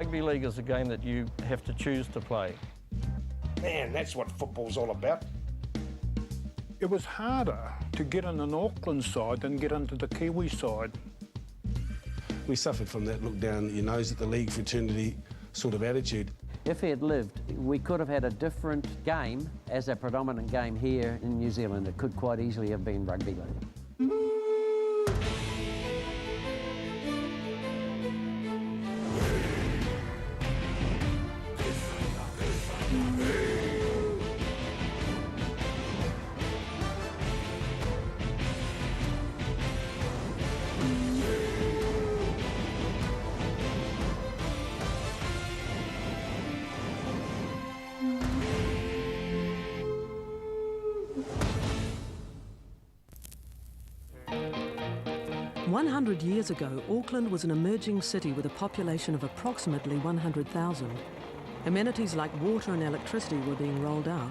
Rugby league is a game that you have to choose to play. Man, that's what football's all about. It was harder to get in an Auckland side than get into the Kiwi side. We suffered from that look down your nose at the league fraternity sort of attitude. If he had lived, we could have had a different game as a predominant game here in New Zealand. It could quite easily have been rugby league. Years ago, Auckland was an emerging city with a population of approximately 100,000. Amenities like water and electricity were being rolled out.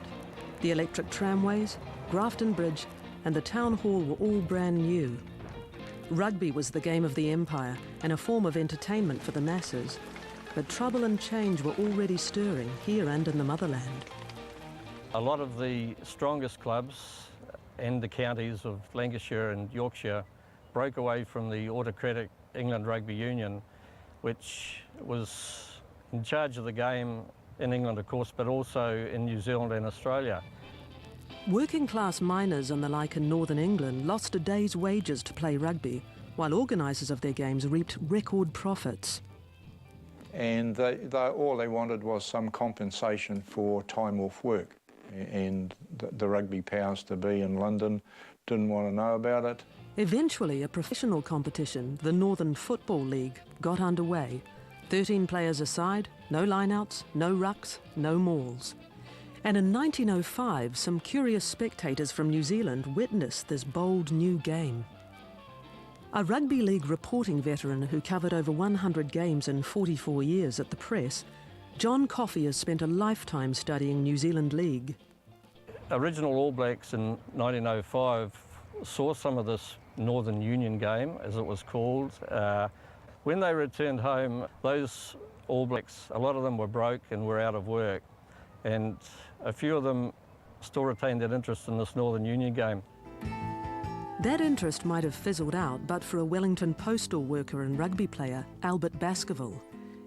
The electric tramways, Grafton Bridge and the town hall were all brand new. Rugby was the game of the empire and a form of entertainment for the masses. But trouble and change were already stirring here and in the motherland. A lot of the strongest clubs and the counties of Lancashire and Yorkshire broke away from the autocratic England Rugby Union, which was in charge of the game in England, of course, but also in New Zealand and Australia. Working-class miners and the like in northern England lost a day's wages to play rugby, while organisers of their games reaped record profits. And all they wanted was some compensation for time off work. And the rugby powers to be in London didn't want to know about it. Eventually, a professional competition, the Northern Football League, got underway. 13 players aside, no lineouts, no rucks, no mauls. And in 1905, some curious spectators from New Zealand witnessed this bold new game. A rugby league reporting veteran who covered over 100 games in 44 years at the press, John Coffey has spent a lifetime studying New Zealand league. Original All Blacks in 1905 saw some of this Northern Union game, as it was called. When they returned home, those All Blacks, a lot of them were broke and were out of work, and a few of them still retained that interest in this Northern Union game. That interest might have fizzled out but for a Wellington postal worker and rugby player, Albert Baskerville.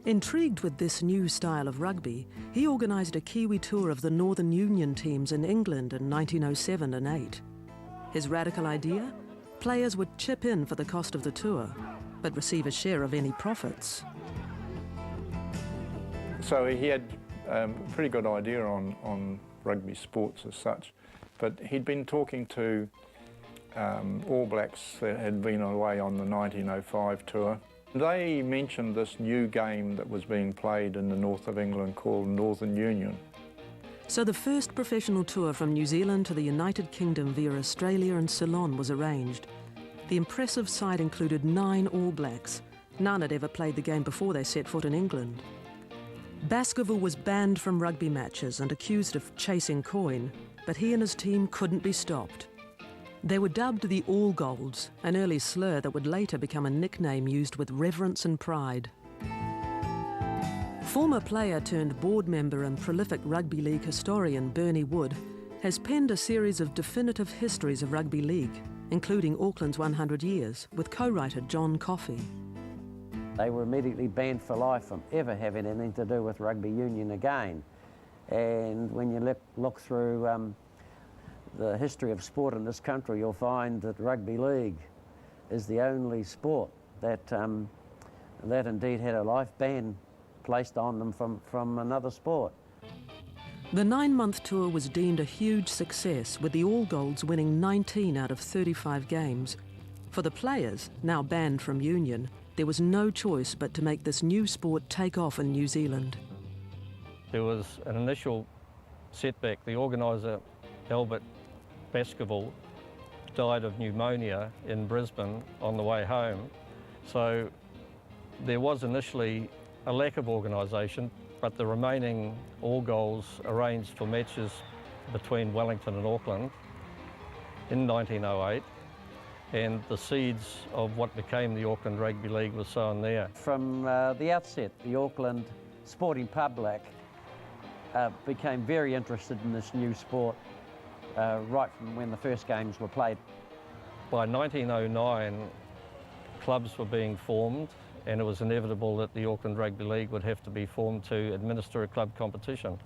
Intrigued with this new style of rugby, he organised a Kiwi tour of the Northern Union teams in England in 1907 and 8. His radical idea? Players would chip in for the cost of the tour, but receive a share of any profits. So he had a pretty good idea on rugby sports as such, but he'd been talking to All Blacks that had been away on the 1905 tour. They mentioned this new game that was being played in the north of England called Northern Union. So the first professional tour from New Zealand to the United Kingdom via Australia and Ceylon was arranged. The impressive side included 9 All Blacks. None had ever played the game before they set foot in England. Baskerville was banned from rugby matches and accused of chasing coin, but he and his team couldn't be stopped. They were dubbed the All Golds, an early slur that would later become a nickname used with reverence and pride. Former player turned board member and prolific rugby league historian Bernie Wood has penned a series of definitive histories of rugby league, including Auckland's 100 years, with co-writer John Coffey. They were immediately banned for life from ever having anything to do with rugby union again. And when you look through the history of sport in this country, you'll find that rugby league is the only sport that indeed had a life ban placed on them from another sport. The 9-month tour was deemed a huge success, with the All Golds winning 19 out of 35 games. For the players, now banned from union, there was no choice but to make this new sport take off in New Zealand. There was an initial setback. The organiser, Albert Baskerville, died of pneumonia in Brisbane on the way home. So there was initially a lack of organisation, but the remaining All Golds arranged for matches between Wellington and Auckland in 1908. and the seeds of what became the Auckland Rugby League was sown there. From the outset, the Auckland sporting public became very interested in this new sport right from when the first games were played. By 1909, clubs were being formed, and it was inevitable that the Auckland Rugby League would have to be formed to administer a club competition.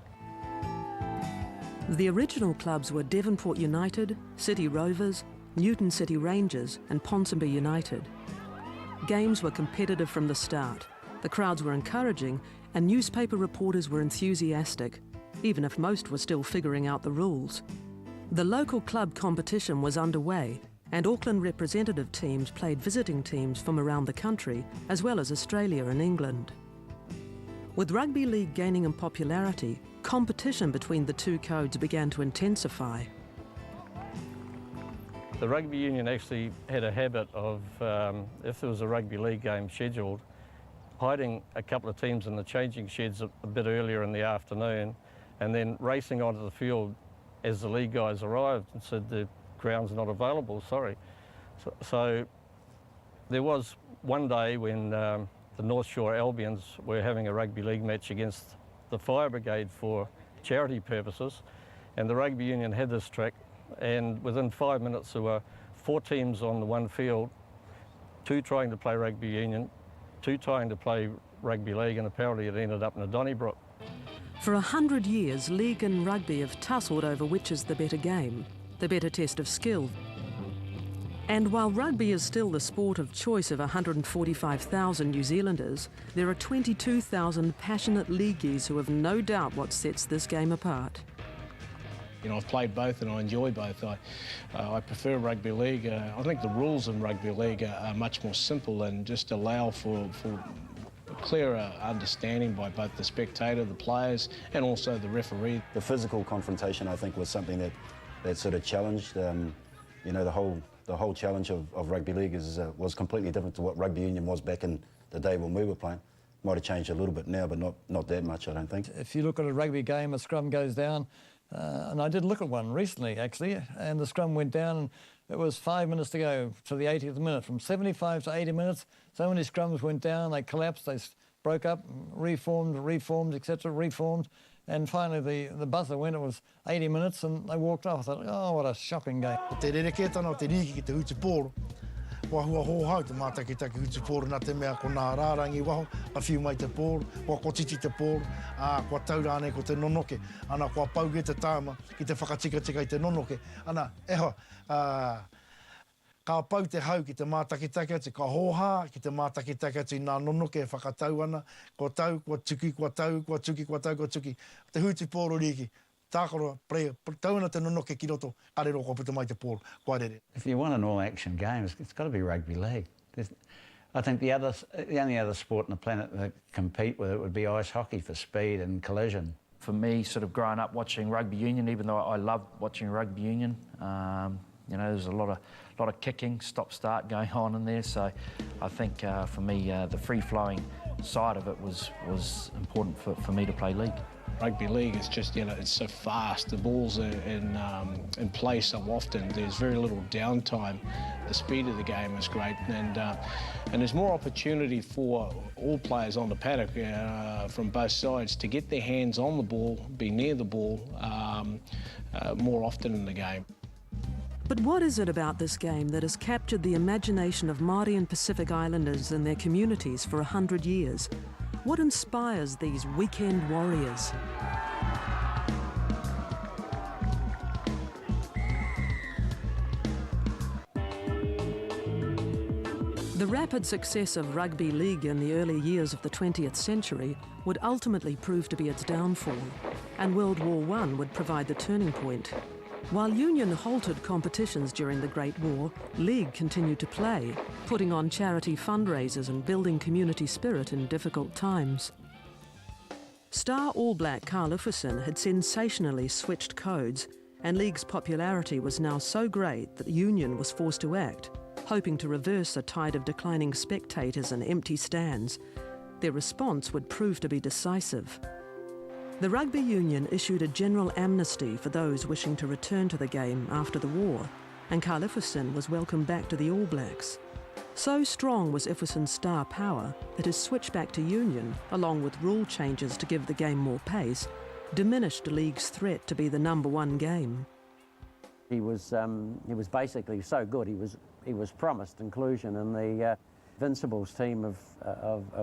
The original clubs were Devonport United, City Rovers, Newton City Rangers and Ponsonby United. Games were competitive from the start. The crowds were encouraging and newspaper reporters were enthusiastic, even if most were still figuring out the rules. The local club competition was underway, and Auckland representative teams played visiting teams from around the country, as well as Australia and England. With rugby league gaining in popularity, competition between the two codes began to intensify. The rugby union actually had a habit of, if there was a rugby league game scheduled, hiding a couple of teams in the changing sheds a bit earlier in the afternoon, and then racing onto the field as the league guys arrived and said the ground's not available, sorry. So there was one day when the North Shore Albions were having a rugby league match against the fire brigade for charity purposes, and the rugby union had this trick, and within 5 minutes there were 4 teams on the one field, 2 trying to play rugby union, 2 trying to play rugby league, and apparently it ended up in a Donnybrook. For 100 years, league and rugby have tussled over which is the better game, the better test of skill. And while rugby is still the sport of choice of 145,000 New Zealanders, there are 22,000 passionate leagueies who have no doubt what sets this game apart. You know, I've played both and I enjoy both. I prefer rugby league. I think the rules in rugby league are much more simple and just allow for a clearer understanding by both the spectator, the players, and also the referee. The physical confrontation, I think, was something that sort of challenged. You know, the whole challenge of rugby league was completely different to what rugby union was back in the day when we were playing. Might have changed a little bit now, but not that much, I don't think. If you look at a rugby game, a scrum goes down, and I did look at one recently, actually, and the scrum went down, and it was 5 minutes to go to the 80th minute. From 75 to 80 minutes, so many scrums went down, they collapsed, they broke up, reformed, etc., reformed, and finally the buzzer went, it was 80 minutes, and they walked off. I thought, oh, what a shocking game. Te rerekētana o te riki ki te hutupōro. Wa hua hōhau te mātakitaki hutupōro nā te mea ko nā rārangi waho, a whiu mai te pōro, kua kotiti te pōro, kua taurāne ko te nonoke, ana kua pauge te tāma ki te whakatika i te nonoke. Ana, eho, ka pau te hau ki te mātakitaki atu, ka hōhā ki te mātakitaki atu i nā nonoke e whakatau ana, kua tau, kua tuki, kua tau, kua tuki, kua tau, kua tuki. Te hutupōro riki. If you want an all-action game, it's got to be rugby league. I think the only other sport on the planet that compete with it would be ice hockey for speed and collision. For me, sort of growing up watching rugby union, even though I love watching rugby union, you know, there's a lot of kicking, stop-start going on in there. So I think for me, the free-flowing side of it was important for me to play league. Rugby league is just, you know, it's so fast. The ball's are in play so often. There's very little downtime. The speed of the game is great, and there's more opportunity for all players on the paddock from both sides to get their hands on the ball, be near the ball more often in the game. But what is it about this game that has captured the imagination of Māori and Pacific Islanders and their communities for 100 years? What inspires these weekend warriors? The rapid success of rugby league in the early years of the 20th century would ultimately prove to be its downfall, and World War I would provide the turning point. While Union halted competitions during the Great War, League continued to play, putting on charity fundraisers and building community spirit in difficult times. Star All Black Carl had sensationally switched codes, and League's popularity was now so great that the Union was forced to act, hoping to reverse a tide of declining spectators and empty stands. Their response would prove to be decisive. The Rugby Union issued a general amnesty for those wishing to return to the game after the war, and Carl Ifferson was welcomed back to the All Blacks. So strong was Ifferson's star power that his switch back to union, along with rule changes to give the game more pace, diminished the league's threat to be the #1 game. He was basically so good. He was promised inclusion in the Invincibles team of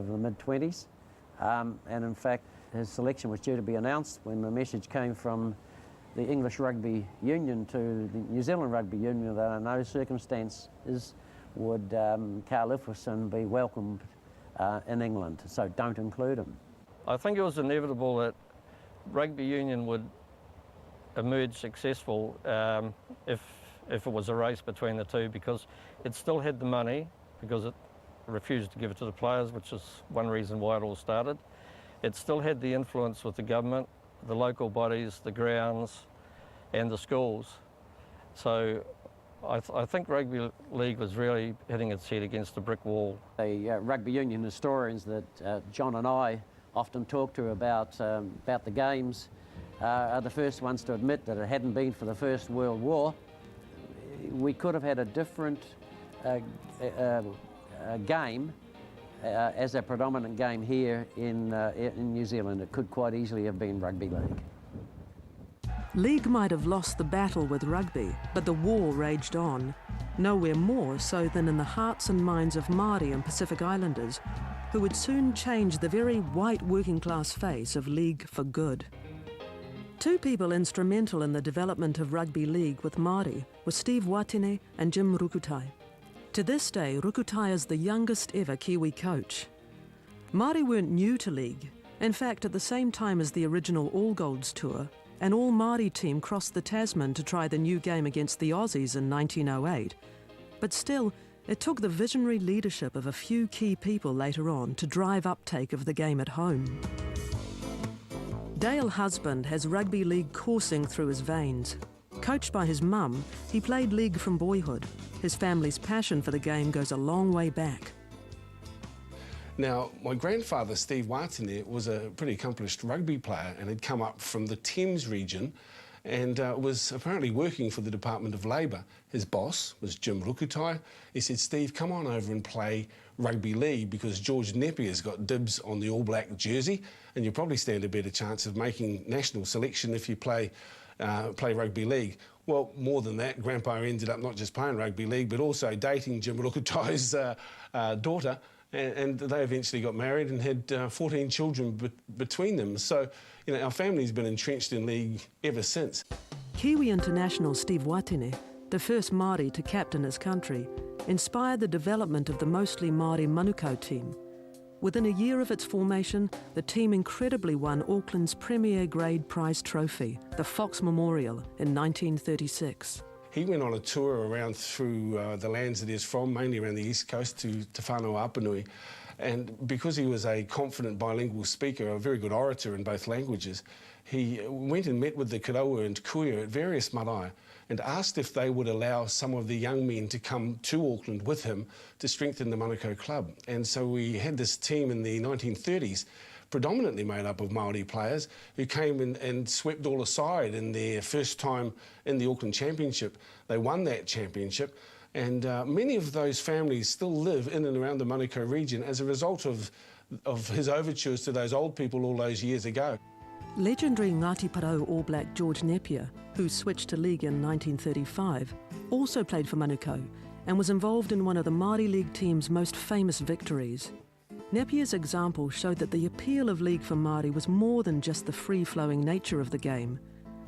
the mid-20s, and in fact his selection was due to be announced when the message came from the English Rugby Union to the New Zealand Rugby Union that in no circumstances would Carl Ifferson be welcomed in England, so don't include him. I think it was inevitable that rugby union would emerge successful if it was a race between the two, because it still had the money, because it refused to give it to the players, which is one reason why it all started. It still had the influence with the government, the local bodies, the grounds and the schools. So I think rugby league was really hitting its head against a brick wall. The rugby union historians that John and I often talk to about the games are the first ones to admit that it hadn't been for the First World War, we could have had a different game as a predominant game here in New Zealand. It could quite easily have been rugby league. League might have lost the battle with rugby, but the war raged on, nowhere more so than in the hearts and minds of Māori and Pacific Islanders, who would soon change the very white working-class face of league for good. Two people instrumental in the development of rugby league with Māori were Steve Watine and Jim Rukutai. To this day, Rukutai is the youngest ever Kiwi coach. Māori weren't new to league. In fact, at the same time as the original All Golds tour, an all-Māori team crossed the Tasman to try the new game against the Aussies in 1908. But still, it took the visionary leadership of a few key people later on to drive uptake of the game at home. Dale Husband has rugby league coursing through his veins. Coached by his mum, he played league from boyhood. His family's passion for the game goes a long way back. Now, my grandfather, Steve Watine, was a pretty accomplished rugby player and had come up from the Thames region and was apparently working for the Department of Labour. His boss was Jim Rukutai. He said, "Steve, come on over and play rugby league because George Nepier's got dibs on the All Black jersey and you probably stand a better chance of making national selection if you play rugby league." Well, more than that, Grandpa ended up not just playing rugby league but also dating Jim Rukutai's daughter, and they eventually got married and had 14 children between them. So, you know, our family's been entrenched in league ever since. Kiwi international Steve Watine, the first Māori to captain his country, inspired the development of the mostly Māori Manukau team. Within a year of its formation, the team incredibly won Auckland's premier grade prize trophy, the Fox Memorial, in 1936. He went on a tour around through the lands that he's from, mainly around the east coast to Te Whanau Apanui. And because he was a confident bilingual speaker, a very good orator in both languages, he went and met with the Karaua and Kuia at various marae and asked if they would allow some of the young men to come to Auckland with him to strengthen the Manukau club. And so we had this team in the 1930s, predominantly made up of Māori players, who came and swept all aside in their first time in the Auckland Championship. They won that championship, and many of those families still live in and around the Manukau region as a result of his overtures to those old people all those years ago. Legendary Ngāti Parau All Black George Napier, who switched to league in 1935, also played for Manukau and was involved in one of the Māori League team's most famous victories. Napier's example showed that the appeal of league for Māori was more than just the free-flowing nature of the game.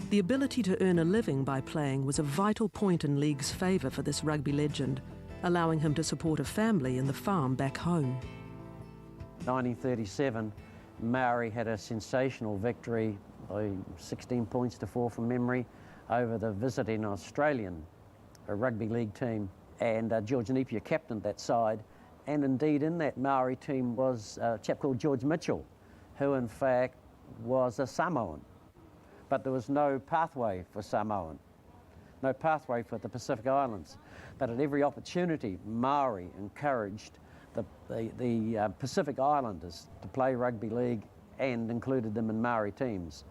The ability to earn a living by playing was a vital point in league's favour for this rugby legend, allowing him to support a family in the farm back home. 1937, Maori had a sensational victory, 16 points to 4 from memory, over the visiting Australian rugby league team. And George Napier captained that side. And indeed in that Maori team was a chap called George Mitchell, who in fact was a Samoan. But there was no pathway for Samoan, no pathway for the Pacific Islands. But at every opportunity, Maori encouraged the Pacific Islanders to play rugby league and included them in Maori teams.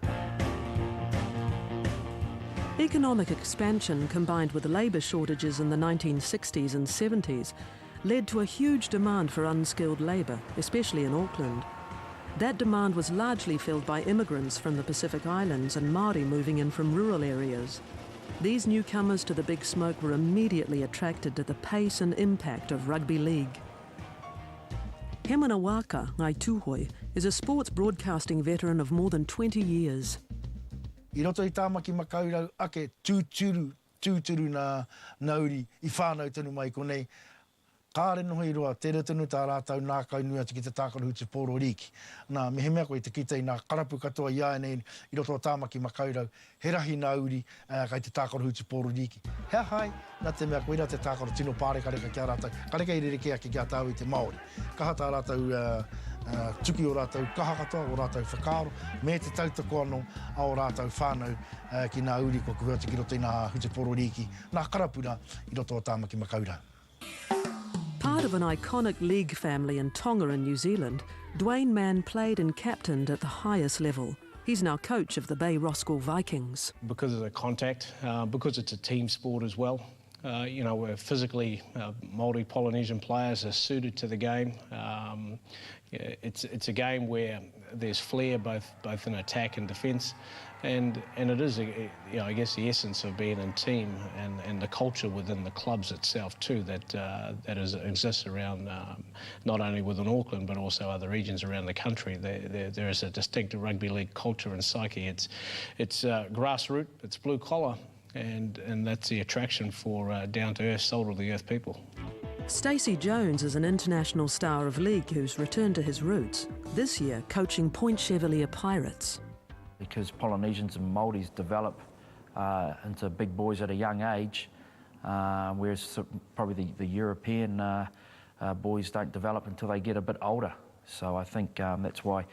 Economic expansion combined with labour shortages in the 1960s and 70s led to a huge demand for unskilled labour, especially in Auckland. That demand was largely filled by immigrants from the Pacific Islands and Māori moving in from rural areas. These newcomers to the Big Smoke were immediately attracted to the pace and impact of rugby league. Hemana Waka Ngai Tūhoi is a sports broadcasting veteran of more than 20 years. I roto I tāmaki makaurau ake tūturu nā nauri I whānau tonu mai konei. Kāre noho I roa, te retunu tā rātau nā kaunua te ki te tākara hutu pōro riki. Nā, me he mea koe te kitei nā karapu katoa ia nei I roto o tāmaki makaurau, he rahi nauri kai te tākara hutu pōro riki. Hea hai, nā te mea koe rā te tākara tino pāre kareka kia rātau, kareka I rere kia ki kia tāu I te Māori. Kaha tā rātau tuki o rātau kaha katoa, o rātau whakaaro, me te tautako anō a o rātau whānau ki nā uri ko kua te ki roto I nā hutu pōro riki. Nā karapura I roto o tāmaki makaurau. Part of an iconic league family in Tonga in New Zealand, Dwayne Mann played and captained at the highest level. He's now coach of the Bay Roskell Vikings. Because of the contact, because it's a team sport as well, you know, we're physically, Māori Polynesian players are suited to the game. It's a game where there's flair both in attack and defence, and it is, you know, I guess the essence of being in team and the culture within the clubs itself too that exists around not only within Auckland but also other regions around the country. There is a distinctive rugby league culture and psyche. It's grassroots, it's blue collar, and that's the attraction for down-to-earth, soul-of-the-earth people. Stacey Jones is an international star of league who's returned to his roots, this year coaching Point Chevalier Pirates. Because Polynesians and Māoris develop into big boys at a young age, whereas probably the European boys don't develop until they get a bit older. So I think that's why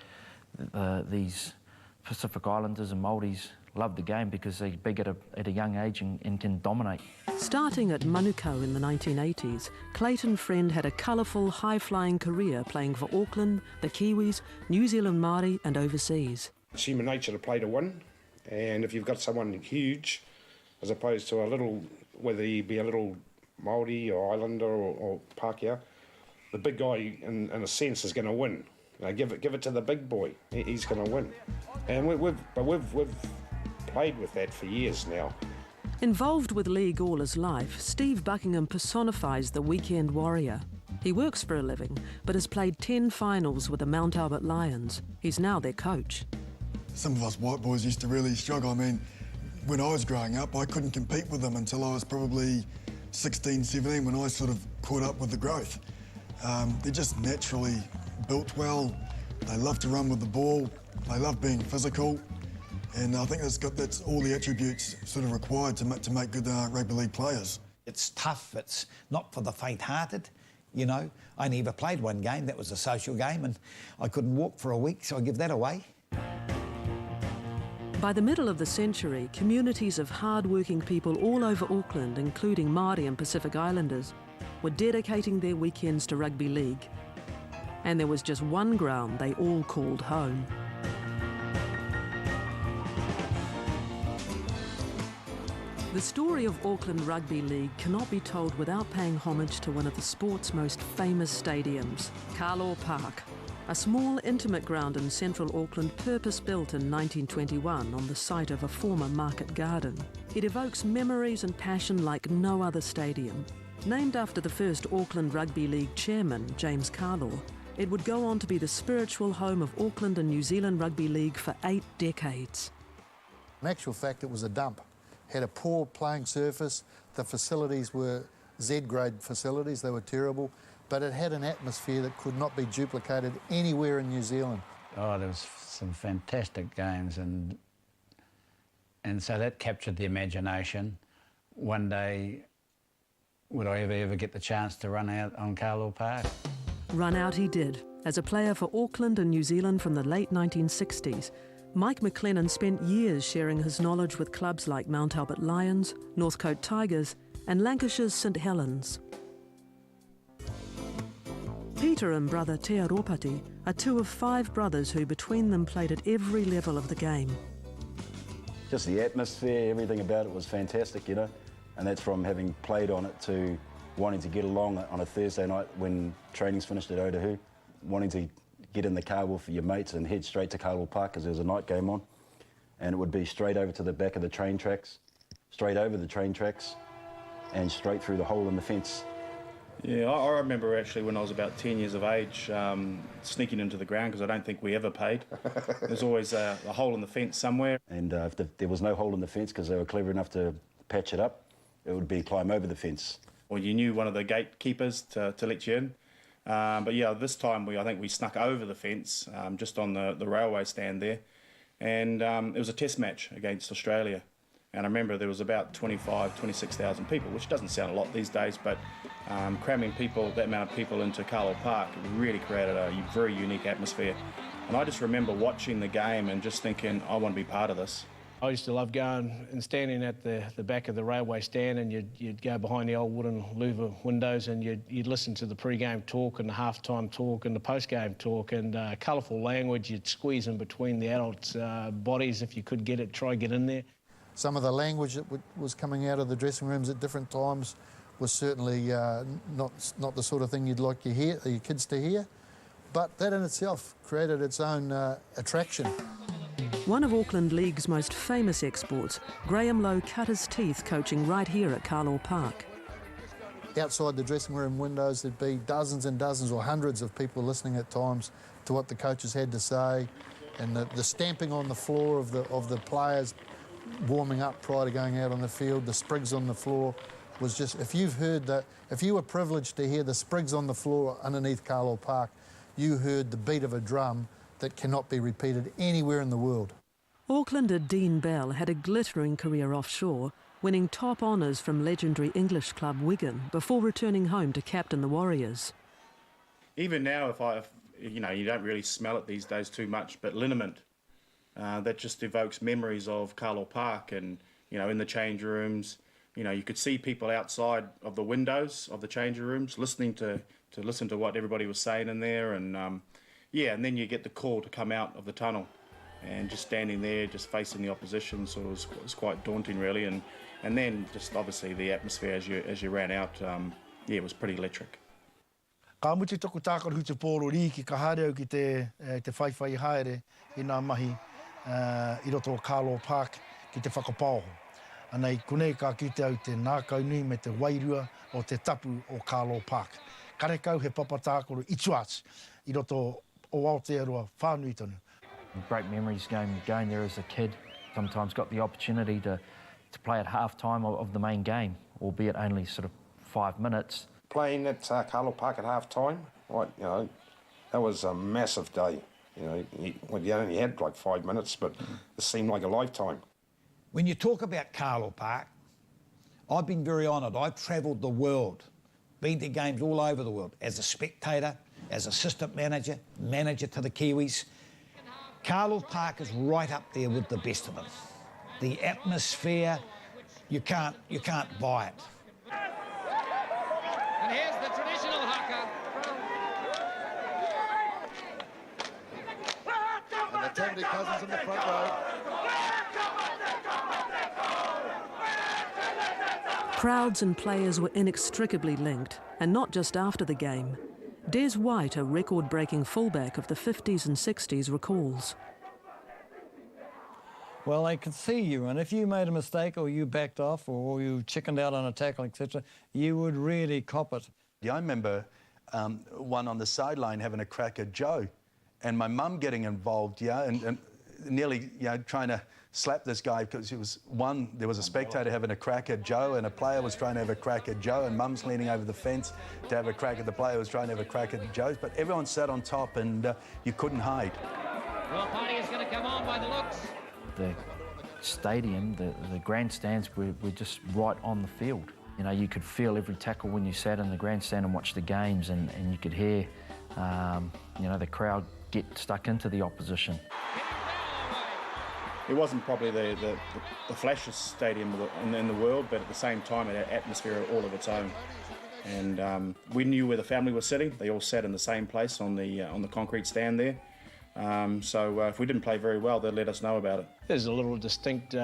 these Pacific Islanders and Māoris love the game, because they're big at a young age and can dominate. Starting at Manukau in the 1980s, Clayton Friend had a colourful, high-flying career playing for Auckland, the Kiwis, New Zealand Māori and overseas. It's human nature to play to win, and if you've got someone huge, as opposed to a little, whether he be a little Māori or Islander or Pākehā, the big guy, in a sense, is going to win. You know, give it to the big boy. He's going to win, and we've played with that for years now. Involved with league all his life, Steve Buckingham personifies the weekend warrior. He works for a living, but has played 10 finals with the Mount Albert Lions. He's now their coach. Some of us white boys used to really struggle. I mean, when I was growing up, I couldn't compete with them until I was probably 16, 17, when I sort of caught up with the growth. They're just naturally built well. They love to run with the ball. They love being physical. And I think that's all the attributes sort of required to make good rugby league players. It's tough. It's not for the faint-hearted, you know. I only ever played one game. That was a social game, and I couldn't walk for a week, so I give that away. By the middle of the century, communities of hard-working people all over Auckland, including Māori and Pacific Islanders, were dedicating their weekends to rugby league. And there was just one ground they all called home. The story of Auckland Rugby League cannot be told without paying homage to one of the sport's most famous stadiums, Carlaw Park, a small, intimate ground in central Auckland purpose-built in 1921 on the site of a former market garden. It evokes memories and passion like no other stadium. Named after the first Auckland Rugby League chairman, James Carlaw, it would go on to be the spiritual home of Auckland and New Zealand Rugby League for 8 decades. In actual fact, it was a dump. Had a poor playing surface, the facilities were Z-grade facilities, they were terrible, but it had an atmosphere that could not be duplicated anywhere in New Zealand. Oh, there was some fantastic games, and so that captured the imagination. One day, would I ever get the chance to run out on Carlaw Park? Run out he did, as a player for Auckland and New Zealand from the late 1960s. Mike McLennan spent years sharing his knowledge with clubs like Mount Albert Lions, Northcote Tigers and Lancashire's St Helens. Peter and brother Te Aropati are 2 of 5 brothers who between them played at every level of the game. Just the atmosphere, everything about it was fantastic, you know. And that's from having played on it to wanting to get along on a Thursday night when training's finished at Otahu, wanting to get in the car with your mates and head straight to Carlaw Park because there was a night game on. And it would be straight over to the back of the train tracks, straight over the train tracks, and straight through the hole in the fence. Yeah, I remember actually when I was about 10 years of age, sneaking into the ground because I don't think we ever paid. There's always a hole in the fence somewhere. And if there was no hole in the fence because they were clever enough to patch it up, it would be climb over the fence. Or you knew one of the gatekeepers to let you in. But yeah, this time I think we snuck over the fence, just on the railway stand there. And it was a test match against Australia. And I remember there was about 26,000 people, which doesn't sound a lot these days, but cramming that amount of people into Carlaw Park really created a very unique atmosphere. And I just remember watching the game and just thinking, I want to be part of this. I used to love going and standing at the back of the railway stand, and you'd go behind the old wooden louver windows and you'd listen to the pre-game talk and the half-time talk and the post-game talk, and colourful language. You'd squeeze in between the adults' bodies if you could try get in there. Some of the language that was coming out of the dressing rooms at different times was certainly not the sort of thing you'd like your kids to hear, but that in itself created its own attraction. One of Auckland League's most famous exports, Graham Lowe cut his teeth coaching right here at Carlaw Park. Outside the dressing room windows, there'd be dozens and dozens or hundreds of people listening at times to what the coaches had to say, and the stamping on the floor of the players warming up prior to going out on the field, the sprigs on the floor was just, if you were privileged to hear the sprigs on the floor underneath Carlaw Park, you heard the beat of a drum that cannot be repeated anywhere in the world. Aucklander Dean Bell had a glittering career offshore, winning top honours from legendary English club Wigan before returning home to captain the Warriors. Even now, if you don't really smell it these days too much, but liniment, that just evokes memories of Carlaw Park, and in the change rooms, you could see people outside of the windows of the change rooms listening to what everybody was saying in there, and and then you get the call to come out of the tunnel, and just standing there, just facing the opposition, sort of was quite daunting, really, and then just obviously the atmosphere as you ran out, it was pretty electric. Ka muti toku tākara hutu pōro ri ki ka haere au ki te whaiwhai haere i nā mahi I roto o Carlaw Park ki te whakapāho. Anei, konei ka kite au te nākau nui me te wairua o te tapu o Carlaw Park. Karekau he papa tākoro Ituats I roto o Aotearoa whānui tonu. Great memories going there as a kid. Sometimes got the opportunity to play at half-time of the main game, albeit only sort of 5 minutes. Playing at Carlaw Park at half-time, that was a massive day. You only had like 5 minutes, but it seemed like a lifetime. When you talk about Carlaw Park, I've been very honoured. I've travelled the world, been to games all over the world, as a spectator, as assistant manager, manager to the Kiwis. Carlaw Park is right up there with the best of them. The atmosphere, you can't buy it. And here's the traditional haka. And the Tammany Cousins in the front row. Crowds and players were inextricably linked, and not just after the game. Des White, a record-breaking fullback of the 50s and 60s, recalls. Well, they could see you, and if you made a mistake or you backed off or you chickened out on a tackle, etc., you would really cop it. Yeah, I remember one on the sideline having a crack at Joe, and my mum getting involved, and nearly, trying to slap this guy because there was a spectator having a crack at Joe, and a player was trying to have a crack at Joe, and mum's leaning over the fence to have a crack at the player who was trying to have a crack at Joe's, but everyone sat on top and you couldn't hide. Well, party is going to come on by the looks. The stadium, the grandstands were just right on the field. You could feel every tackle when you sat in the grandstand and watched the games, and you could hear, the crowd get stuck into the opposition. It wasn't probably the flashiest stadium in the world, but at the same time it had atmosphere all of its own. And we knew where the family was sitting. They all sat in the same place on the concrete stand there. So if we didn't play very well, they'd let us know about it. There's a little distinct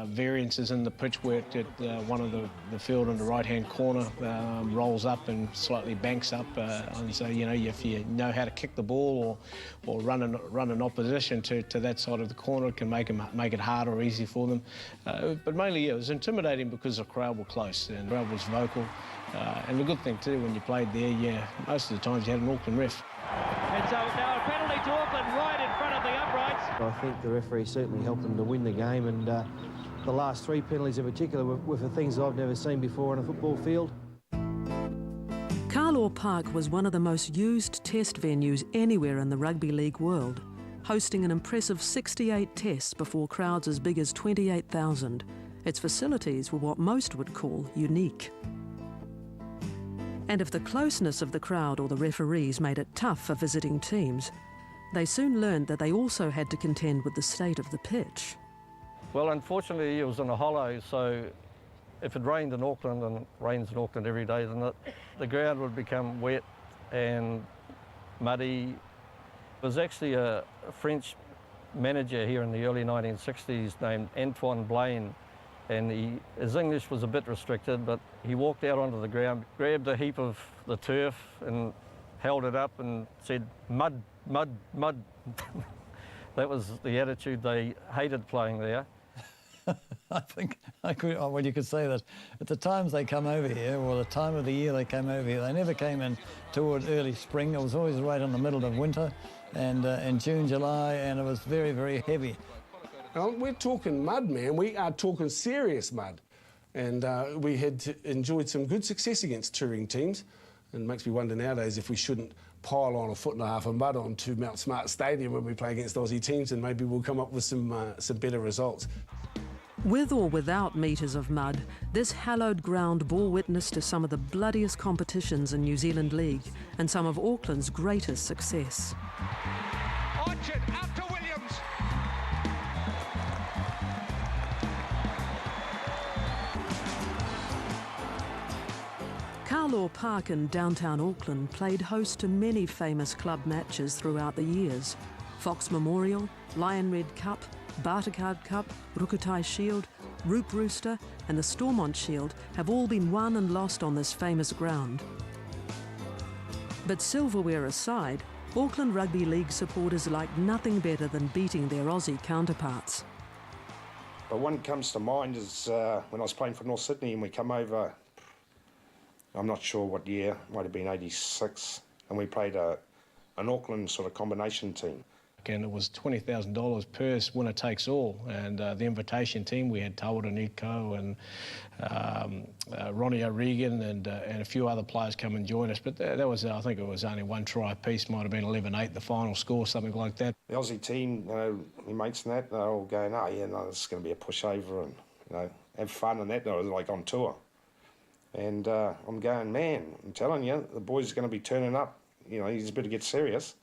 variances in the pitch work that one of the field in the right-hand corner rolls up and slightly banks up. And so, you know, if you know how to kick the ball or run an opposition to that side of the corner, it can make it hard or easy for them. But mainly, yeah, it was intimidating because the crowd were close and the crowd was vocal. And the good thing, too, when you played there, yeah, most of the times you had an Auckland ref. And so now a penalty to Auckland right in front of the uprights. I think the referee certainly helped them to win the game, and the last 3 penalties in particular were for things I've never seen before in a football field. Carlaw Park was one of the most used test venues anywhere in the rugby league world, hosting an impressive 68 tests before crowds as big as 28,000. Its facilities were what most would call unique. And if the closeness of the crowd or the referees made it tough for visiting teams, they soon learned that they also had to contend with the state of the pitch. Well, unfortunately, it was in a hollow, so if it rained in Auckland, and it rains in Auckland every day, then the ground would become wet and muddy. There was actually a French manager here in the early 1960s named Antoine Blaine, and his English was a bit restricted, but he walked out onto the ground, grabbed a heap of the turf and held it up and said, "Mud, mud, mud." That was the attitude. They hated playing there. I think well, you could say that at the times they come over here, or the time of the year they came over here, they never came in toward early spring. It was always right in the middle of winter, and in June, July, and it was very, very heavy. Well, we're talking mud, man. We are talking serious mud. And we had enjoyed some good success against touring teams. And it makes me wonder nowadays if we shouldn't pile on 1.5 foot of mud onto Mount Smart Stadium when we play against Aussie teams, and maybe we'll come up with some better results. With or without metres of mud, this hallowed ground bore witness to some of the bloodiest competitions in New Zealand League and some of Auckland's greatest success. Orchard out to Williams. Carlaw Park in downtown Auckland played host to many famous club matches throughout the years. Fox Memorial, Lion Red Cup, Bartercard Cup, Rukutai Shield, Roop Rooster and the Stormont Shield have all been won and lost on this famous ground. But silverware aside, Auckland Rugby League supporters like nothing better than beating their Aussie counterparts. But one comes to mind is when I was playing for North Sydney and we come over, I'm not sure what year, might have been 86, and we played an Auckland sort of combination team. And it was $20,000 purse, winner takes all. And the invitation team, we had Tawara Nico and Ronnie O'Regan and a few other players come and join us. But that was, I think it was only 1 try apiece, might have been 11-8, the final score, something like that. The Aussie team, you know, my mates and that, they're all going, oh yeah, no, this is going to be a pushover and, you know, have fun and that. They were like on tour. And I'm going, man, I'm telling you, the boys are going to be turning up. You know, he's better get serious.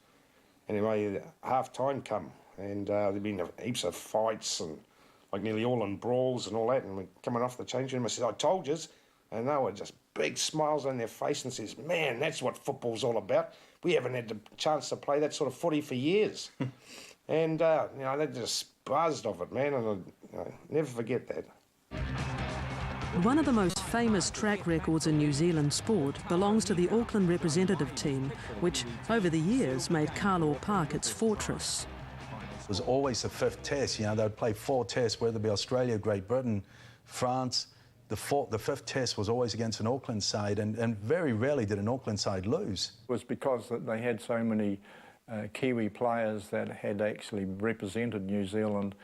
Anyway, half-time come, and there'd been heaps of fights and like nearly all in brawls and all that, and we're coming off the change room. I said, I told yous. And they were just big smiles on their face and says, man, that's what football's all about. We haven't had the chance to play that sort of footy for years. And, you know, they just buzzed of it, man, and I never forget that. One of the most famous track records in New Zealand sport belongs to the Auckland representative team, which over the years made Carlaw Park its fortress. It was always the 5th test, you know, they would play 4 tests, whether it be Australia, Great Britain, France. The 5th test was always against an Auckland side, and very rarely did an Auckland side lose. It was because they had so many Kiwi players that had actually represented New Zealand.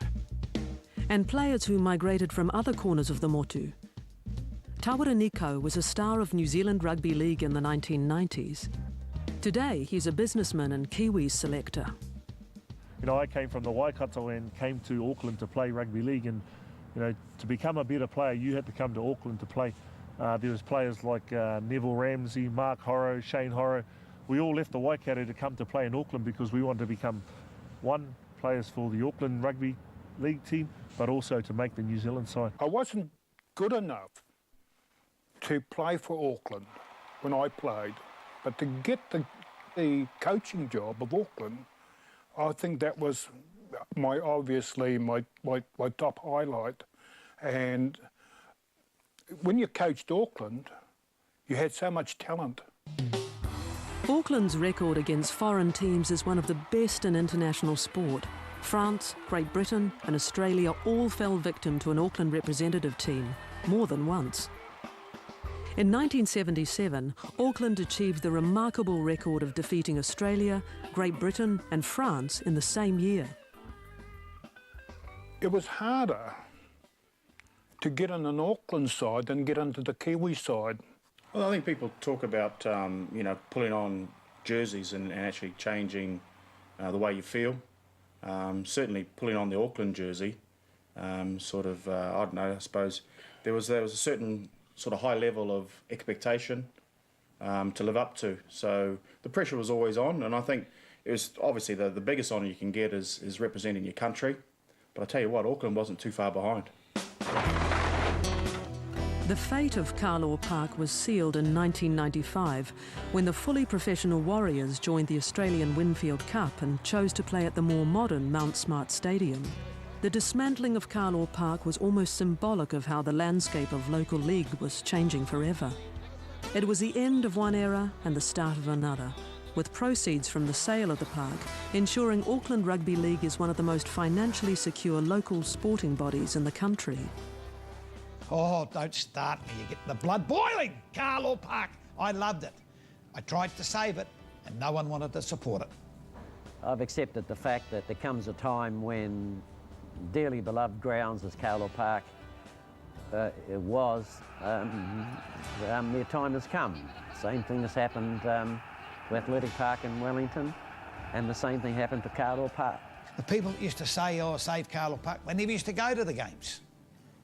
And players who migrated from other corners of the motu. Tawara Nico was a star of New Zealand Rugby League in the 1990s. Today, he's a businessman and Kiwi selector. You know, I came from the Waikato and came to Auckland to play rugby league, and you know, to become a better player, you had to come to Auckland to play. There was players like Neville Ramsey, Mark Horrow, Shane Horrow. We all left the Waikato to come to play in Auckland because we wanted to become players for the Auckland Rugby League team, but also to make the New Zealand side. I wasn't good enough to play for Auckland when I played, but to get the coaching job of Auckland, I think that was obviously my top highlight. And when you coached Auckland, you had so much talent. Auckland's record against foreign teams is one of the best in international sport. France, Great Britain and Australia all fell victim to an Auckland representative team, more than once. In 1977, Auckland achieved the remarkable record of defeating Australia, Great Britain and France in the same year. It was harder to get in an Auckland side than get into the Kiwi side. Well, I think people talk about, you know, pulling on jerseys and actually changing the way you feel. Certainly pulling on the Auckland jersey, I don't know, I suppose there was a certain sort of high level of expectation to live up to. So the pressure was always on, and I think it was obviously the biggest honour you can get is representing your country. But I tell you what, Auckland wasn't too far behind. The fate of Carlaw Park was sealed in 1995 when the fully professional Warriors joined the Australian Winfield Cup and chose to play at the more modern Mount Smart Stadium. The dismantling of Carlaw Park was almost symbolic of how the landscape of local league was changing forever. It was the end of one era and the start of another, with proceeds from the sale of the park ensuring Auckland Rugby League is one of the most financially secure local sporting bodies in the country. Oh, don't start me. You get the blood boiling. Carlaw Park. I loved it. I tried to save it, and no one wanted to support it. I've accepted the fact that there comes a time when dearly beloved grounds as Carlaw Park their time has come. Same thing has happened to Athletic Park in Wellington, and the same thing happened to Carlaw Park. The people that used to say, oh, save Carlaw Park, they never used to go to the games.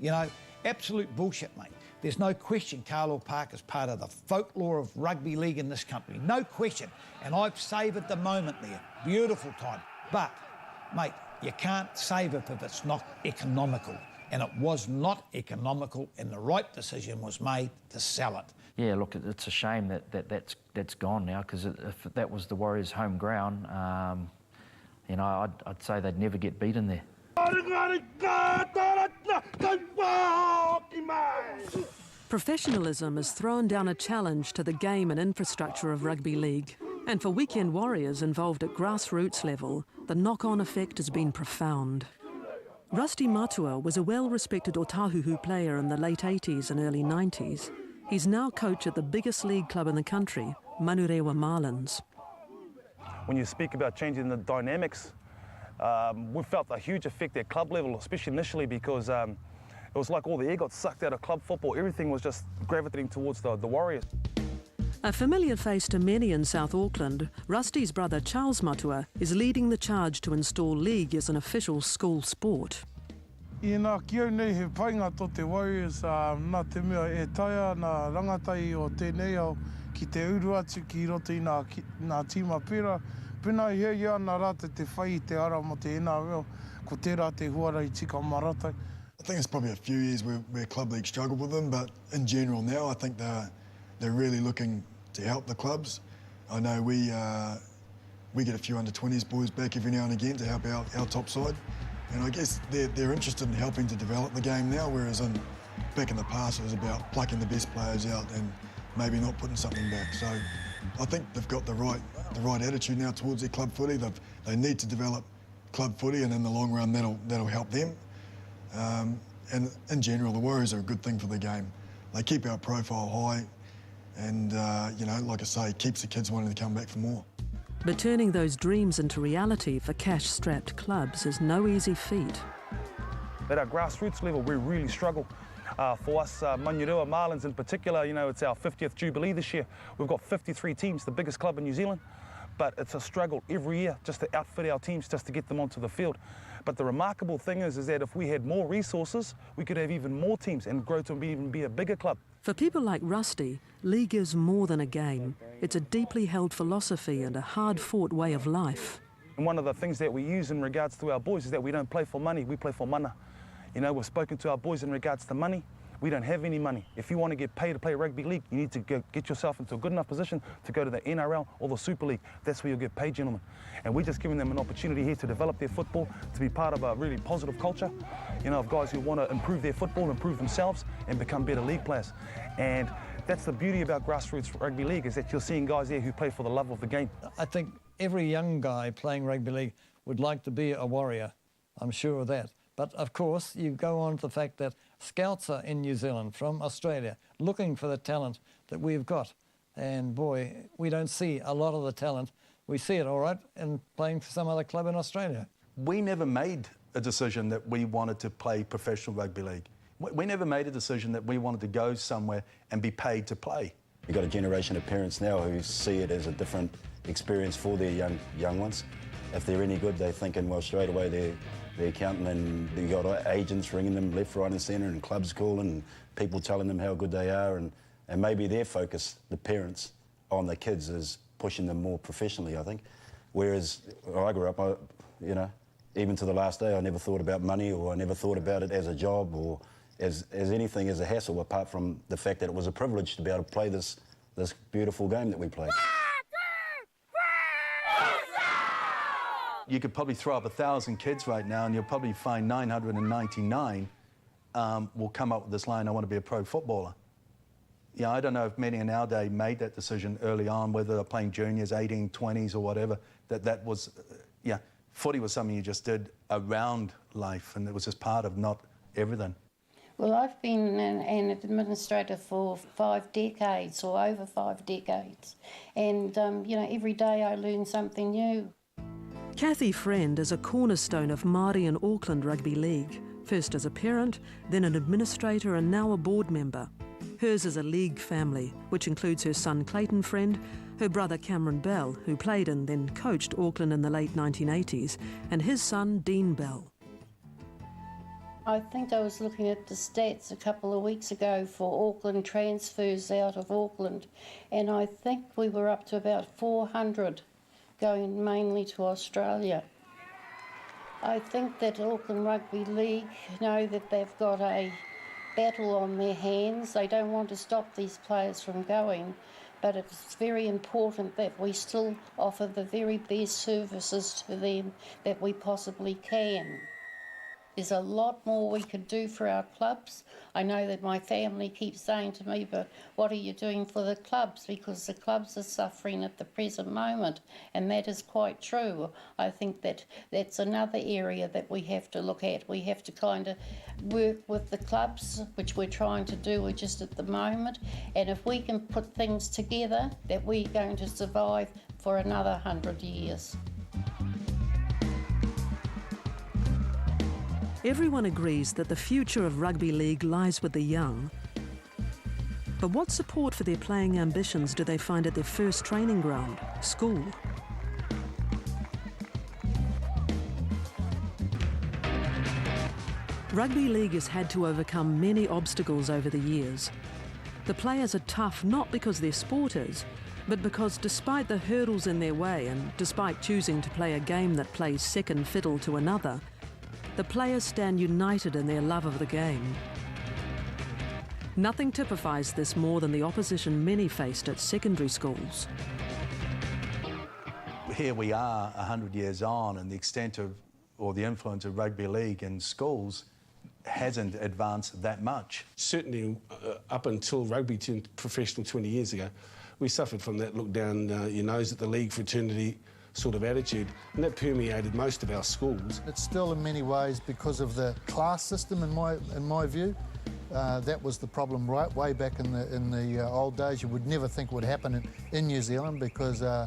You know, absolute bullshit, mate. There's no question Carlaw Park is part of the folklore of rugby league in this country. No question. And I've savoured the moment there. Beautiful time. But, mate, you can't save it if it's not economical. And it was not economical, and the right decision was made to sell it. Yeah, look, it's a shame that's gone now, because if that was the Warriors' home ground, you know, I'd say they'd never get beaten there. Professionalism has thrown down a challenge to the game and infrastructure of rugby league. And for weekend warriors involved at grassroots level, the knock-on effect has been profound. Rusty Matua was a well-respected Otahuhu player in the late 80s and early 90s. He's now coach at the biggest league club in the country, Manurewa Marlins. When you speak about changing the dynamics, we felt a huge effect at club level, especially initially, because it was like all the air got sucked out of club football. Everything was just gravitating towards the Warriors. A familiar face to many in South Auckland, Rusty's brother Charles Matua is leading the charge to install league as an official school sport. I nā kiau nei he painga to te Warriors, nā te mea e taia nā rangatai o tēnei au ki te uru atu ki roto i nā tīma pera. Pena i hea ana rata te whai te ara mo te ena reo, ko tērā te huarai tika maratai. I think it's probably a few years where club league struggled with them, but in general now I think they're really looking to help the clubs. I know we get a few under-20s boys back every now and again to help out our top side. And I guess they're interested in helping to develop the game now, whereas back in the past it was about plucking the best players out and maybe not putting something back. So I think they've got the right attitude now towards their club footy. They need to develop club footy, and in the long run that'll help them. And in general, the Warriors are a good thing for the game. They keep our profile high, and you know, like I say, keeps the kids wanting to come back for more. But turning those dreams into reality for cash-strapped clubs is no easy feat. At our grassroots level, we really struggle. For us, Manurewa Marlins in particular, you know, it's our 50th Jubilee this year. We've got 53 teams, the biggest club in New Zealand. But it's a struggle every year just to outfit our teams, just to get them onto the field. But the remarkable thing is that if we had more resources, we could have even more teams and grow to even be a bigger club. For people like Rusty, league is more than a game. It's a deeply held philosophy and a hard-fought way of life. And one of the things that we use in regards to our boys is that we don't play for money, we play for mana. You know, we've spoken to our boys in regards to money. We don't have any money. If you want to get paid to play rugby league, you need to get yourself into a good enough position to go to the NRL or the Super League. That's where you'll get paid, gentlemen. And we're just giving them an opportunity here to develop their football, to be part of a really positive culture, you know, of guys who want to improve their football, improve themselves, and become better league players. And that's the beauty about grassroots rugby league, is that you're seeing guys there who play for the love of the game. I think every young guy playing rugby league would like to be a warrior. I'm sure of that. But of course, you go on to the fact that scouts are in New Zealand from Australia looking for the talent that we've got. And boy, we don't see a lot of the talent. We see it all right in playing for some other club in Australia. We never made a decision that we wanted to play professional rugby league. We never made a decision that we wanted to go somewhere and be paid to play. You've got a generation of parents now who see it as a different experience for their young ones. If they're any good, they're thinking, well, straight away they're counting, and you've got agents ringing them left, right and centre, and clubs calling, and people telling them how good they are, and maybe their focus, the parents, on the kids is pushing them more professionally, I think. Whereas I grew up, you know, even to the last day, I never thought about money, or I never thought about it as a job or as anything, as a hassle, apart from the fact that it was a privilege to be able to play this beautiful game that we play. You could probably throw up 1,000 kids right now, and you'll probably find 999 will come up with this line, I want to be a pro footballer. Yeah, I don't know if many in our day made that decision early on, whether they're playing juniors, 18, 20s or whatever, that was, yeah, footy was something you just did around life, and it was just part of not everything. Well, I've been an administrator for 5 decades, or over 5 decades, and, you know, every day I learn something new. Kathy Friend is a cornerstone of Māori and Auckland Rugby League, first as a parent, then an administrator and now a board member. Hers is a league family, which includes her son Clayton Friend, her brother Cameron Bell, who played and then coached Auckland in the late 1980s, and his son Dean Bell. I think I was looking at the stats a couple of weeks ago for Auckland transfers out of Auckland, and I think we were up to about 400 going mainly to Australia. I think that Auckland Rugby League know that they've got a battle on their hands. They don't want to stop these players from going, but it's very important that we still offer the very best services to them that we possibly can. There's a lot more we could do for our clubs. I know that my family keeps saying to me, but what are you doing for the clubs? Because the clubs are suffering at the present moment, and that is quite true. I think that that's another area that we have to look at. We have to kind of work with the clubs, which we're trying to do just at the moment, and if we can put things together, that we're going to survive for another 100 years. Everyone agrees that the future of rugby league lies with the young. But what support for their playing ambitions do they find at their first training ground, school? Rugby league has had to overcome many obstacles over the years. The players are tough not because they're sporters, but because despite the hurdles in their way and despite choosing to play a game that plays second fiddle to another, the players stand united in their love of the game. Nothing typifies this more than the opposition many faced at secondary schools. Here we are 100 years on, and the extent of, or the influence of rugby league in schools hasn't advanced that much. Certainly up until rugby turned professional 20 years ago, we suffered from that look down your nose at the league fraternity sort of attitude, and that permeated most of our schools. It's still in many ways because of the class system in my view. That was the problem way back in the old days. You would never think would happen in New Zealand, because I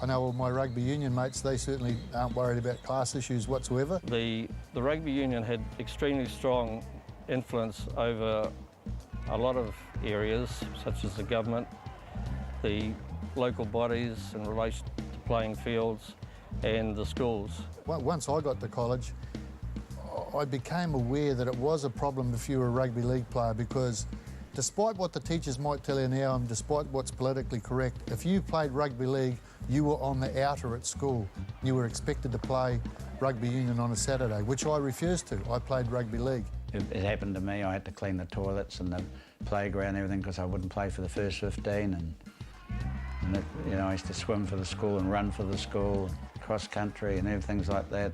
know all my rugby union mates, they certainly aren't worried about class issues whatsoever. The rugby union had extremely strong influence over a lot of areas, such as the government, the local bodies in relation to playing fields, and the schools. Once I got to college, I became aware that it was a problem if you were a rugby league player, because despite what the teachers might tell you now and despite what's politically correct, if you played rugby league, you were on the outer at school. You were expected to play rugby union on a Saturday, which I refused to. I played rugby league. It happened to me. I had to clean the toilets and the playground and everything because I wouldn't play for the first 15. And I used to swim for the school and run for the school, cross country and everything like that.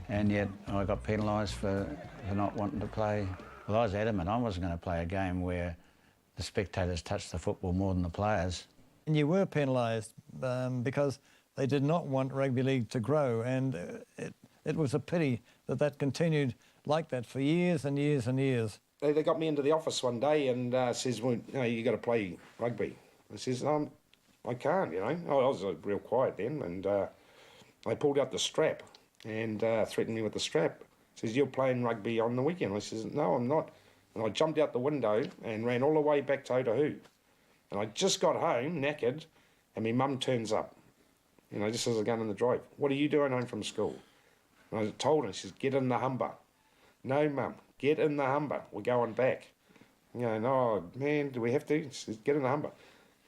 And yet I got penalised for not wanting to play. Well, I was adamant I wasn't going to play a game where the spectators touched the football more than the players. And you were penalised because they did not want rugby league to grow, and it was a pity that continued like that for years and years and years. They got me into the office one day and says, well, you got to play rugby. I says, I can't, I was real quiet then, and they pulled out the strap and threatened me with the strap. Says, you're playing rugby on the weekend. I says, no, I'm not. And I jumped out the window and ran all the way back to Otahu. And I just got home, knackered, and my mum turns up, just as I was going in the drive. What are you doing home from school? And I told her, she says, get in the Humber. No, Mum, get in the Humber. We're going back. No, man, do we have to? She says, get in the Humber.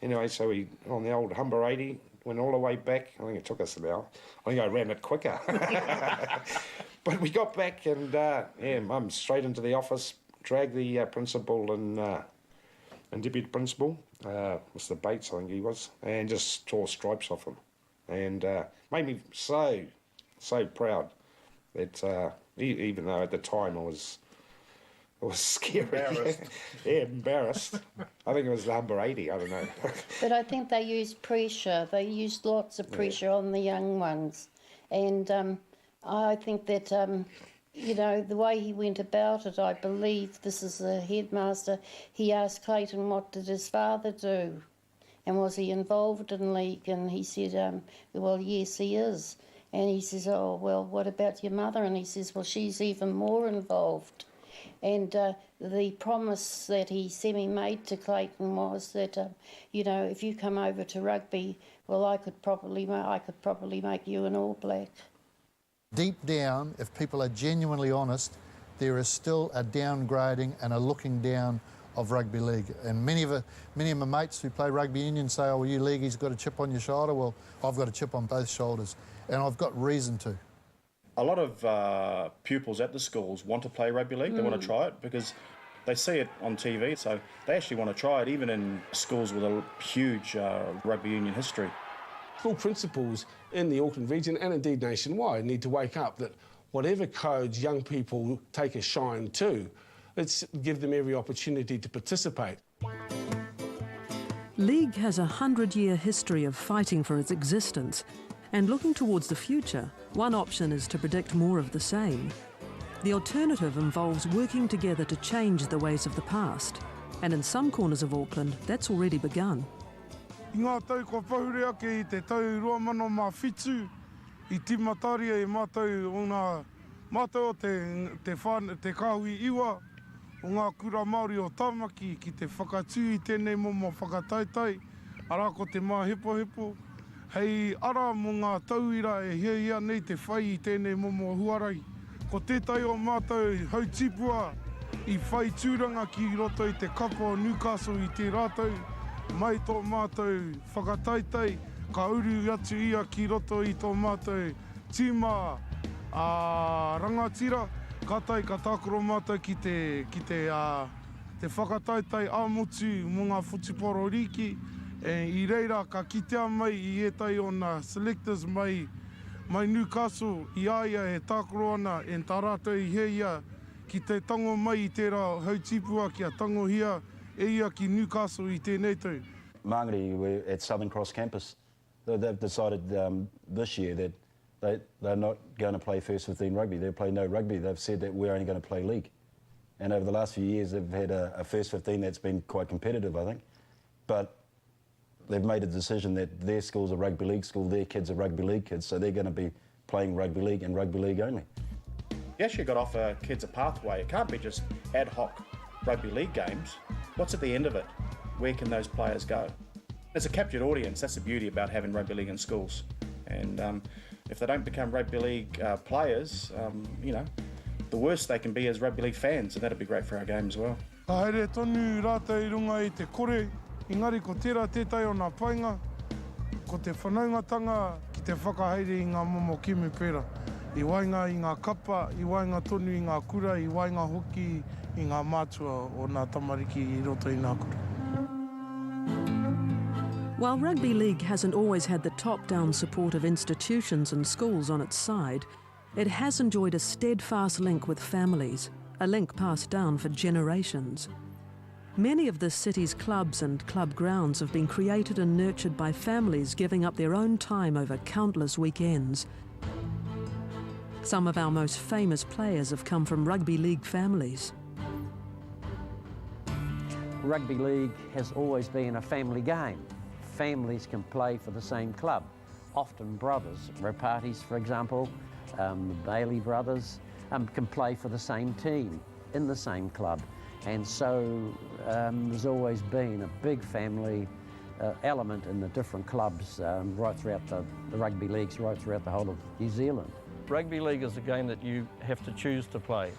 Anyway, so we, on the old Humber 80, went all the way back. I think it took us an hour. I think I ran it quicker. But we got back and, Mum straight into the office, dragged the principal and deputy principal, Mr. Bates, I think he was, and just tore stripes off him. And made me so proud that even though at the time I was scary. Embarrassed. Yeah, embarrassed. I think it was the Humber 80, I don't know. But I think they used pressure. They used lots of pressure on the young ones. And I think that, the way he went about it, I believe, this is the headmaster, he asked Clayton what did his father do and was he involved in league, and he said, well, yes, he is. And he says, oh, well, what about your mother? And he says, well, she's even more involved. And the promise that he semi-made to Clayton was that, if you come over to rugby, well, I could probably make you an All Black. Deep down, if people are genuinely honest, there is still a downgrading and a looking down of rugby league. And many of my mates who play rugby union say, oh, well, you leagueies got a chip on your shoulder. Well, I've got a chip on both shoulders, and I've got reason to. A lot of pupils at the schools want to play rugby league. They want to try it because they see it on TV, so they actually want to try it, even in schools with a huge rugby union history. School principals in the Auckland region and indeed nationwide need to wake up that whatever codes young people take a shine to, let's give them every opportunity to participate. League has a 100-year history of fighting for its existence, and looking towards the future, one option is to predict more of the same. The alternative involves working together to change the ways of the past, and in some corners of Auckland, that's already begun. I ngā tau ko pahurea ke I te tau 2007, I timataria e mātou o ngā mātou te kāhui iwa, o ngā kura Māori o Tāmaki ki te whakatū I tēnei momo whakataitai, ara ko te mā hepo, hei ara mo ngā tauira e hia nei te whai I tēnei momo huarai. Ko tētai o mātou hautipua I whai tūranga ki roto I te kapa o Newcastle I te rātou, mai tō mātou whakataitai, ka uru atu ia ki roto I tō mātou tīma rangatira, katai ka tākoro mātou ki te whakataitai āmotu mo ngā whutiporo riki, I reira ka kitea mai I etai o ngā selectors mai Newcastle, I aia e tākoro ana, e tā rātou I heia ki te tango mai I tērā hautipua ki a tango hia, e ia ki Newcastle I tēnei tau. Māngere were at Southern Cross campus. They've decided this year that they're not going to play first 15 rugby. They'll play no rugby. They've said that we're only going to play league. And over the last few years, they've had a first 15 that's been quite competitive, I think. But they've made a decision that their school's a rugby league school, their kids are rugby league kids, so they're going to be playing rugby league and rugby league only. You actually got to offer kids a pathway. It can't be just ad hoc rugby league games. What's at the end of it? Where can those players go? It's a captured audience. That's the beauty about having rugby league in schools. And if they don't become rugby league players, the worst they can be is rugby league fans, and that'd be great for our game as well. Ka haere tonu rātou I runga I te kore, engari ko tērā tētai o ngā painga, ko te whanaungatanga ki te whakahaere I ngā momo kimi pēra. I wainga i ngā kapa, I wainga tonu i ngā kura, I wainga hoki i ngā mātua o ngā tamariki I roto i ngā kura. While rugby league hasn't always had the top-down support of institutions and schools on its side, it has enjoyed a steadfast link with families, a link passed down for generations. Many of the city's clubs and club grounds have been created and nurtured by families giving up their own time over countless weekends. Some of our most famous players have come from rugby league families. Rugby league has always been a family game. Families can play for the same club, often brothers. Rapatis, for example, the Bailey brothers can play for the same team in the same club. And so there's always been a big family element in the different clubs right throughout the rugby leagues, right throughout the whole of New Zealand. Rugby league is a game that you have to choose to play.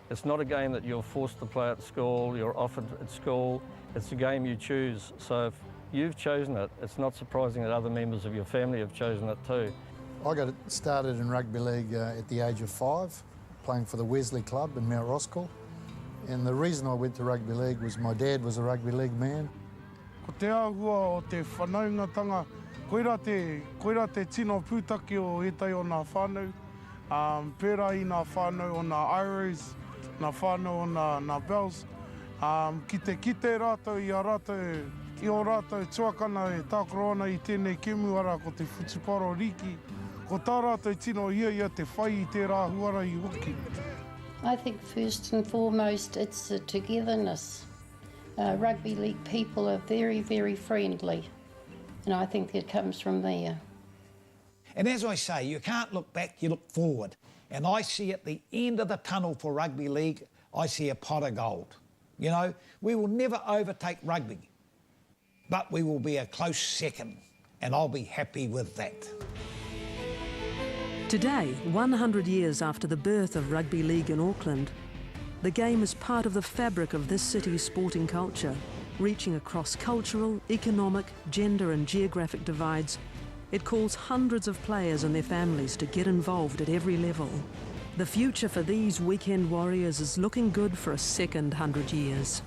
It's not a game that you're forced to play at school, you're offered at school. It's a game you choose. So if you've chosen it, it's not surprising that other members of your family have chosen it too. I got started in rugby league at the age of 5, playing for the Wesley Club in Mount Roskill. And the reason I went to rugby league was my dad was a rugby league man. Ko te āhua o te whanaungatanga, koira te tino pūtaki o etai o ngā whānau, pērā I ngā whānau o ngā Irish, ngā whānau o ngā Bells. Ki te rātou I a rātou, I o rātou tuakana e tākoro ana I tēnei kemuara ko te Whutuparo Riki. Ko tā rātou tino ia te whai I te rā huara I hoki. I think first and foremost it's the togetherness. Rugby league people are very, very friendly, and I think it comes from there. And as I say, you can't look back, you look forward. And I see at the end of the tunnel for rugby league, I see a pot of gold. You know, we will never overtake rugby, but we will be a close second, and I'll be happy with that. Today, 100 years after the birth of rugby league in Auckland, the game is part of the fabric of this city's sporting culture, reaching across cultural, economic, gender and geographic divides. It calls hundreds of players and their families to get involved at every level. The future for these weekend warriors is looking good for a second 100 years.